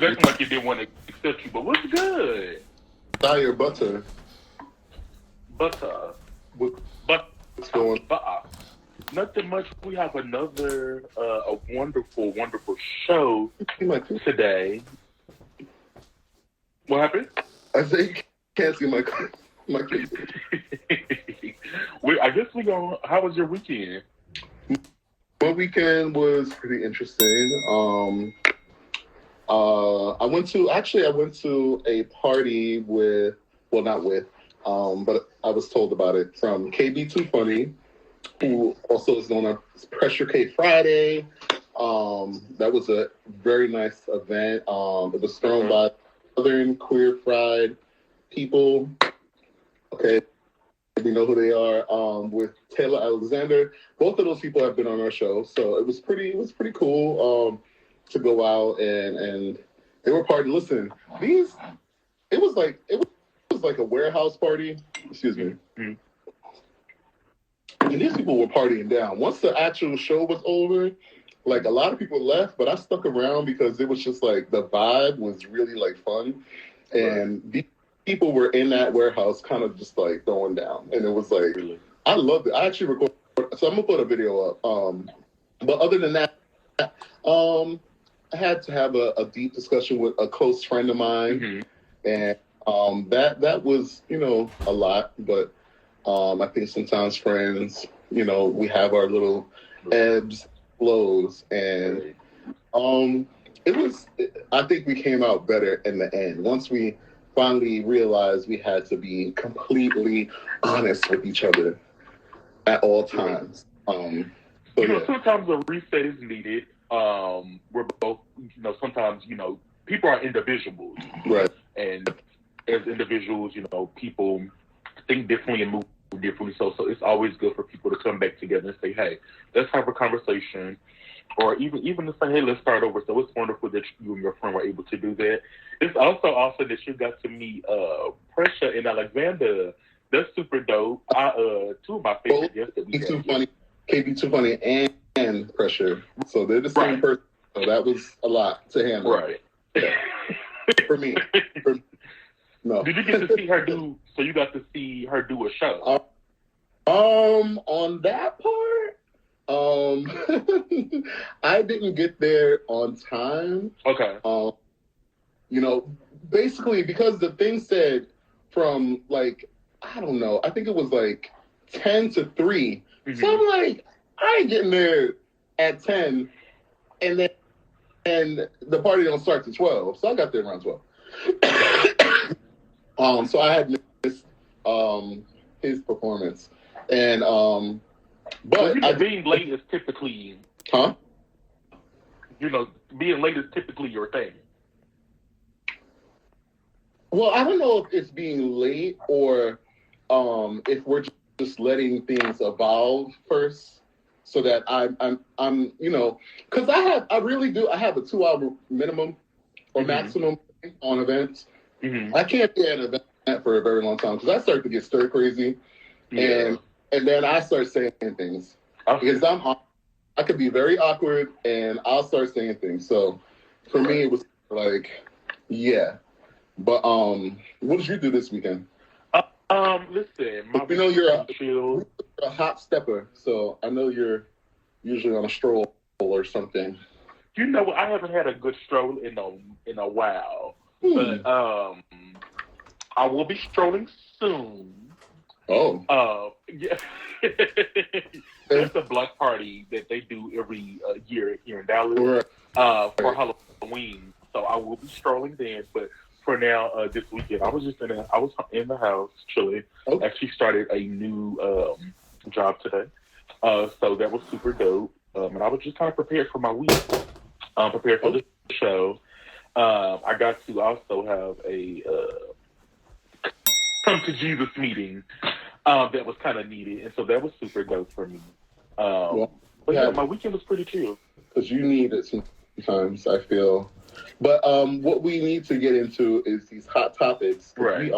Because that seemed like you didn't want to accept you, but what's good? Dire BUTTA. BUTTA. What's going on? BUTTA. Nothing much. We have another a wonderful, wonderful show today. What happened? I think can't see my kids. I guess we go. How was your weekend? My weekend was pretty interesting. I went to a party with, well, not with, but I was told about it from KB Too Funny, who also is known as Pressure K Friday. That was a very nice event. It was thrown by Southern Queer Fried people. Okay, we know who they are. With Taylor Alexander. Both of those people have been on our show, so it was pretty cool to go out and they were partying. Listen, it was like a warehouse party. Excuse me. Mm-hmm. And these people were partying down. Once the actual show was over, like a lot of people left, but I stuck around because it was just like the vibe was really like fun, and these people were in that warehouse kind of just like throwing down, and it was like I loved it. I actually recorded, so I'm gonna put a video up. But other than that, I had to have a deep discussion with a close friend of mine, and that was a lot, but I think sometimes friends, we have our little ebbs, flows, and I think we came out better in the end once we finally realized we had to be completely honest with each other at all times. Sometimes a reset is needed. We're both, sometimes, people are individuals. Right. And as individuals, people think differently and move differently. So it's always good for people to come back together and say, hey, let's have a conversation. Or even to say, hey, let's start over. So it's wonderful that you and your friend were able to do that. It's also awesome that you got to meet Pressure and Alexander. That's super dope. Two of my favorite guests that we had. KB Too Funny and Pressure. So they're the same person. So that was a lot to handle. Right. Yeah. For me. No. Did you get to see her do? So you got to see her do a show. On that part, I didn't get there on time. Okay. Basically because the thing said from like, I don't know, I think it was like 10 to 3. Mm-hmm. So I'm like, I ain't getting there at 10, and the party don't start to 12. So I got there around 12. So I had missed his performance, and but being late is typically, being late is typically your thing. Well, I don't know if it's being late or if we're just letting things evolve first, so that I'm because I really do. I have a 2-hour minimum or maximum on events. Mm-hmm. I can't be at an event for a very long time because I start to get stir crazy, and then I start saying things because I could be very awkward and I'll start saying things. So for me, it was like, yeah. But what did you do this weekend? Listen, you're a hot stepper, so I know you're usually on a stroll or something. I haven't had a good stroll in a while. But I will be strolling soon. Oh. Yeah. There's a black party that they do every year here in Dallas for Halloween. So I will be strolling then. But for now, this weekend, I was in the house chilling. Okay. Actually started a new job today. So that was super dope. And I was just kind of prepared for my week. Prepared for the show. I got to also have a come to Jesus meeting that was kind of needed, and so that was super dope for me. But my weekend was pretty chill. Because you need it sometimes, I feel. But what we need to get into is these hot topics. Right.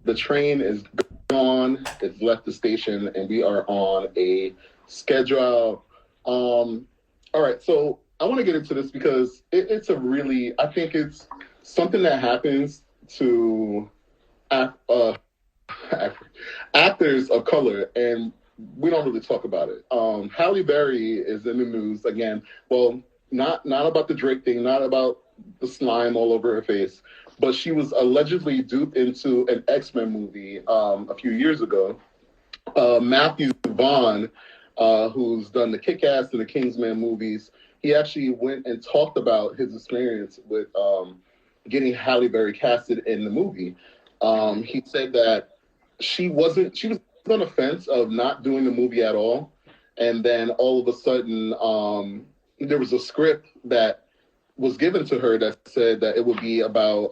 The train is gone, it's left the station, and we are on a schedule. All right, so I want to get into this because it's a really, I think it's something that happens to actors of color, and we don't really talk about it. Halle Berry is in the news again. Well, not about the Drake thing, not about the slime all over her face, but she was allegedly duped into an X-Men movie a few years ago. Matthew Vaughn, who's done the Kick-Ass and the Kingsman movies, he actually went and talked about his experience with getting Halle Berry casted in the movie. He said that she was on the fence of not doing the movie at all, and then all of a sudden there was a script that was given to her that said that it would be about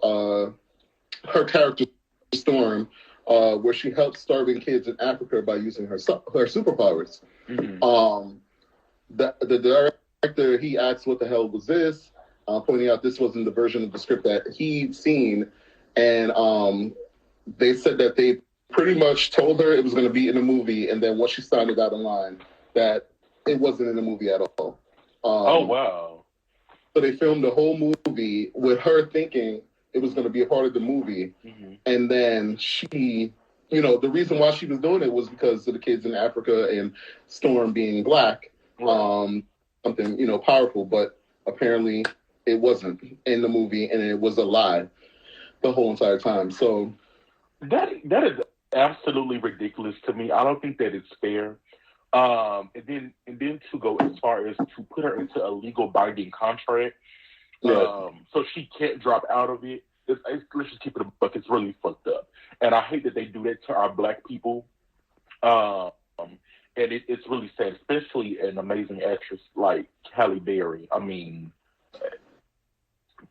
her character Storm, where she helps starving kids in Africa by using her superpowers. Mm-hmm. The director, he asked what the hell was this, pointing out this wasn't the version of the script that he'd seen, and they said that they pretty much told her it was going to be in the movie, and then once she signed it out online, that it wasn't in the movie at all. Oh, wow. So they filmed the whole movie with her thinking it was going to be a part of the movie. Mm-hmm. And then she, the reason why she was doing it was because of the kids in Africa and Storm being black. Right. Something, powerful, but apparently it wasn't in the movie, and it was a lie the whole entire time. So that is absolutely ridiculous to me. I don't think that it's fair. And then to go as far as to put her into a legal binding contract, so she can't drop out of it. Let's just keep it a buck. It's really fucked up, and I hate that they do that to our black people. And it's really sad, especially an amazing actress like Halle Berry. I mean,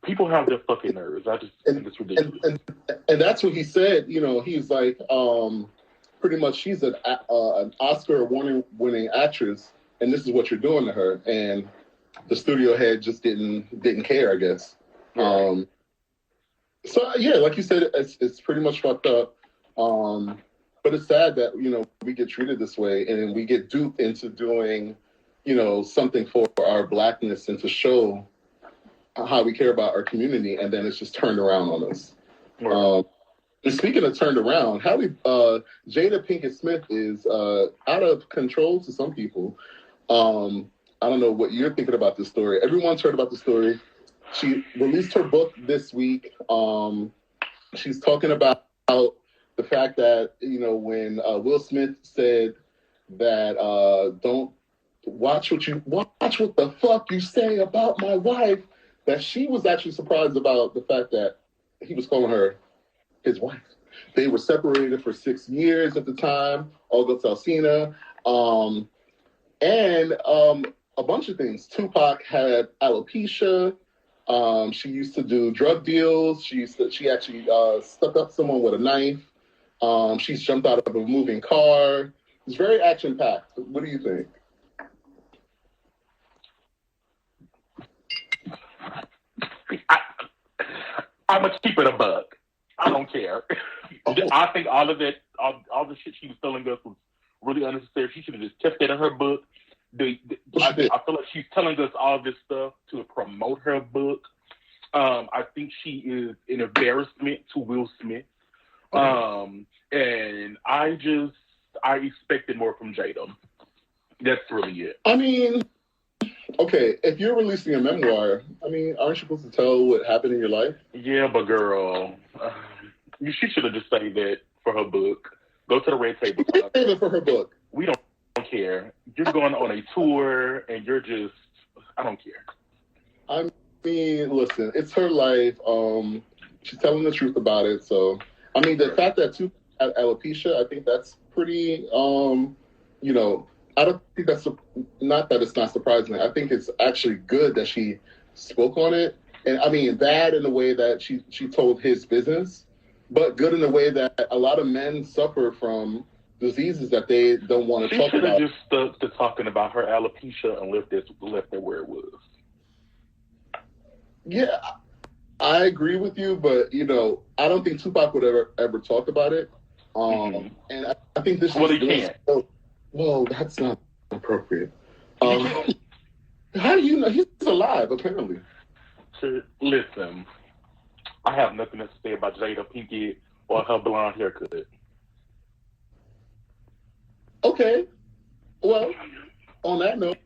people have their fucking nerves. I just think it's ridiculous. And that's what he said. He's like, pretty much she's an Oscar-winning actress, and this is what you're doing to her. And the studio head just didn't care, I guess. Right. So yeah, like you said, it's pretty much fucked up. But it's sad that we get treated this way, and we get duped into doing something for our blackness and to show how we care about our community, and then it's just turned around on us. Right. And speaking of turned around, Jada Pinkett Smith is out of control to some people. I don't know what you're thinking about this story. Everyone's heard about the story. She released her book this week. She's talking about the fact that, when Will Smith said that don't watch what the fuck you say about my wife, that she was actually surprised about the fact that he was calling her his wife. They were separated for 6 years at the time, August Alsina, and a bunch of things. Tupac had alopecia. She used to do drug deals. She actually stuck up someone with a knife. She's jumped out of a moving car. It's very action-packed. What do you think? I'm going to keep it a buck. I don't care. I think all of that, all the shit she was telling us was really unnecessary. She should have just kept that in her book. I feel like she's telling us all this stuff to promote her book. I think she is an embarrassment to Will Smith. And I expected more from Jada. That's really it. I mean, okay, if you're releasing a memoir, aren't you supposed to tell what happened in your life? Yeah, but girl, she should have just saved that for her book. Go to the Red Table. Save it for her book. We don't care. You're going on a tour, and I don't care. I mean, listen, it's her life. She's telling the truth about it. So, the fact that Tupac had alopecia, I think that's pretty, I don't think that's, not that it's not surprising. I think it's actually good that she spoke on it. And bad in the way that she told his business, but good in the way that a lot of men suffer from diseases that they don't want to talk about. She should have just stuck to talking about her alopecia and left it where it was. Yeah, I agree with you, but I don't think Tupac would ever talk about it. And I think this. Well, he can't. Well, that's not appropriate. How do you know he's alive? Apparently. So, listen, I have nothing to say about Jada Pinkett or her blonde haircut. Okay. Well, on that note.